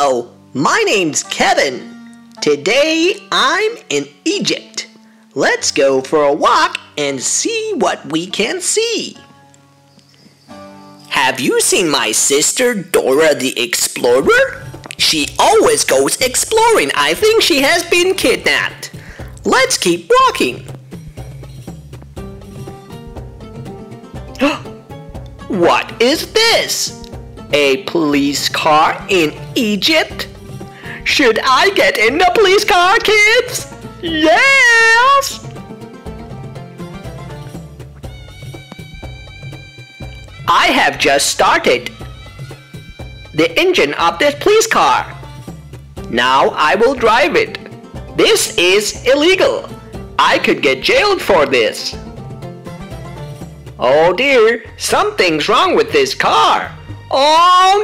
Hello, my name's Kevin. Today I'm in Egypt. Let's go for a walk and see what we can see. Have you seen my sister Dora the Explorer? She always goes exploring. I think she has been kidnapped. Let's keep walking. What is this? A police car in Egypt? Should I get in the police car, kids? Yes! I have just started the engine of this police car. Now I will drive it. This is illegal. I could get jailed for this. Oh dear, something's wrong with this car. Oh